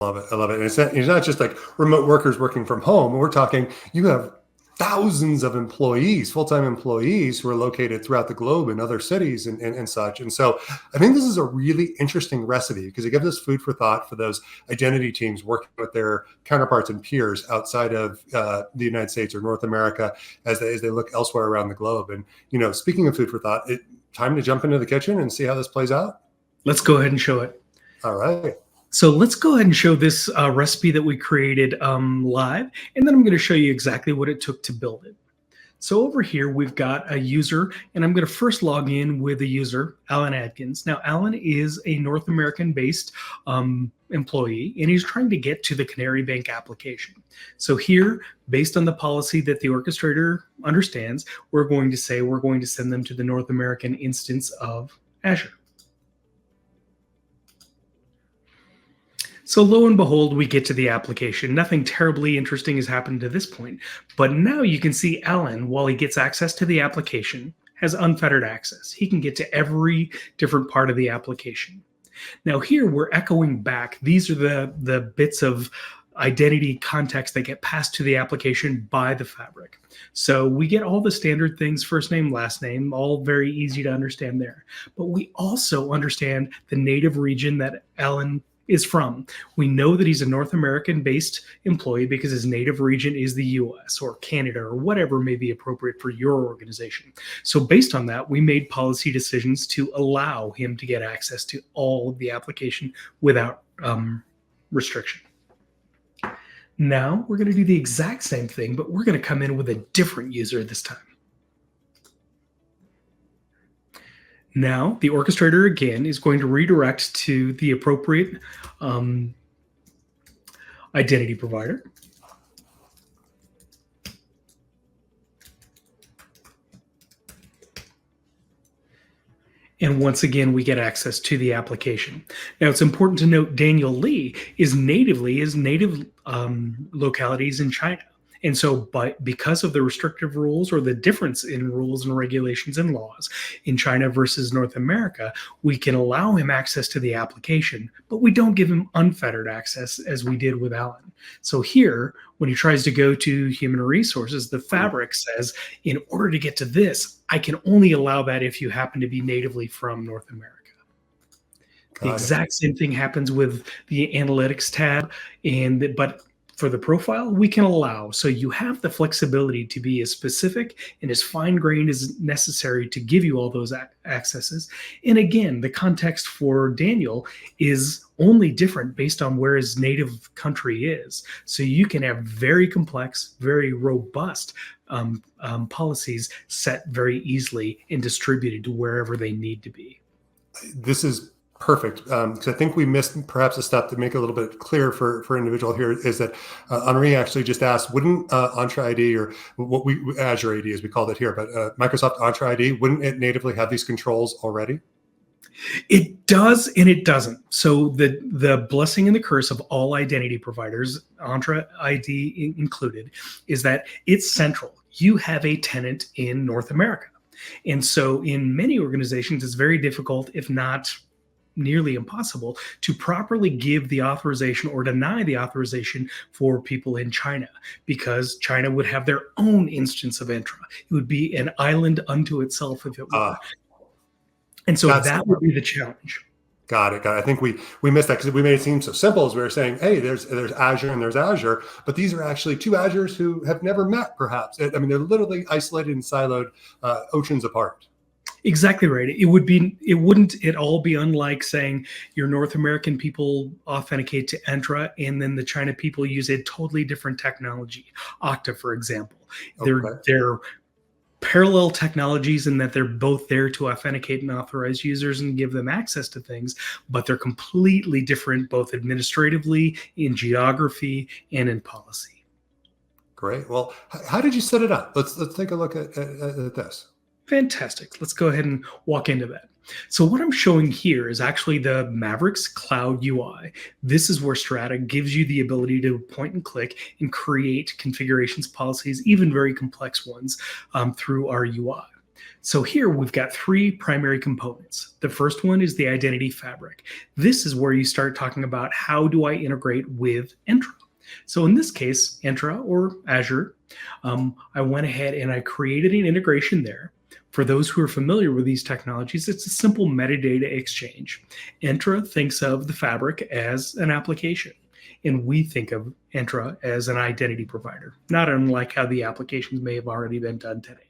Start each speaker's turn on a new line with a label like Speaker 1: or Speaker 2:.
Speaker 1: Love it. I love it. And it's not just like remote workers working from home. We're talking, you have thousands of employees, full-time employees who are located throughout the globe in other cities and such. And so I think this is a really interesting recipe because it gives us food for thought for those identity teams working with their counterparts and peers outside of the United States or North America as they look elsewhere around the globe. And, speaking of food for thought, time to jump into the kitchen and see how this plays out.
Speaker 2: Let's go ahead and show it.
Speaker 1: All right.
Speaker 2: So let's go ahead and show this recipe that we created live, and then I'm going to show you exactly what it took to build it. So over here, we've got a user, and I'm going to first log in with a user, Alan Adkins. Now, Alan is a North American-based employee, and he's trying to get to the Canary Bank application. So here, based on the policy that the orchestrator understands, we're going to say we're going to send them to the North American instance of Azure. So lo and behold, we get to the application. Nothing terribly interesting has happened to this point. But now you can see Alan, while he gets access to the application, has unfettered access. He can get to every different part of the application. Now here we're echoing back. These are the bits of identity context that get passed to the application by the fabric. So we get all the standard things, first name, last name, all very easy to understand there. But we also understand the native region that Alan is from. We know that he's a North American-based employee because his native region is the US or Canada or whatever may be appropriate for your organization. So based on that, we made policy decisions to allow him to get access to all of the application without restriction. Now we're going to do the exact same thing, but we're going to come in with a different user this time. Now, the orchestrator, again, is going to redirect to the appropriate identity provider. And once again, we get access to the application. Now, it's important to note Daniel Lee is native localities in China. And so because of the restrictive rules or the difference in rules and regulations and laws in China versus North America, we can allow him access to the application, but we don't give him unfettered access as we did with Alan. So here, when he tries to go to human resources, the fabric says, in order to get to this, I can only allow that if you happen to be natively from North America. The exact same thing happens with the analytics tab, but for the profile, we can allow. So you have the flexibility to be as specific and as fine-grained as necessary to give you all those accesses. And again, the context for Daniel is only different based on where his native country is. So you can have very complex, very robust policies set very easily and distributed to wherever they need to be.
Speaker 1: This is perfect, because I think we missed perhaps a step to make it a little bit clear for individual here is that Henri actually just asked, wouldn't Entra ID, or what Azure AD as we called it here, but Microsoft Entra ID, wouldn't it natively have these controls already?
Speaker 2: It does and it doesn't. So the blessing and the curse of all identity providers, Entra ID included, is that it's central. You have a tenant in North America. And so in many organizations, it's very difficult, if not nearly impossible, to properly give the authorization or deny the authorization for people in China, because China would have their own instance of Entra. It would be an island unto itself if it were. And so that would be the challenge.
Speaker 1: Got it. I think we missed that because we made it seem so simple as we were saying, hey, there's Azure and there's Azure, but these are actually two Azures who have never met, perhaps. I mean, they're literally isolated and siloed oceans apart.
Speaker 2: Exactly right. It wouldn't at all be unlike saying your North American people authenticate to Entra and then the China people use a totally different technology. Okta, for example. They're parallel technologies in that they're both there to authenticate and authorize users and give them access to things, but they're completely different both administratively, in geography, and in policy.
Speaker 1: Great. Well, how did you set it up? Let's take a look at this.
Speaker 2: Fantastic. Let's go ahead and walk into that. So what I'm showing here is actually the Mavericks Cloud UI. This is where Strata gives you the ability to point and click and create configurations, policies, even very complex ones through our UI. So here we've got three primary components. The first one is the identity fabric. This is where you start talking about how do I integrate with Entra. So in this case, Entra or Azure, I went ahead and I created an integration there. For those who are familiar with these technologies, it's a simple metadata exchange. Entra thinks of the fabric as an application, and we think of Entra as an identity provider, not unlike how the applications may have already been done today.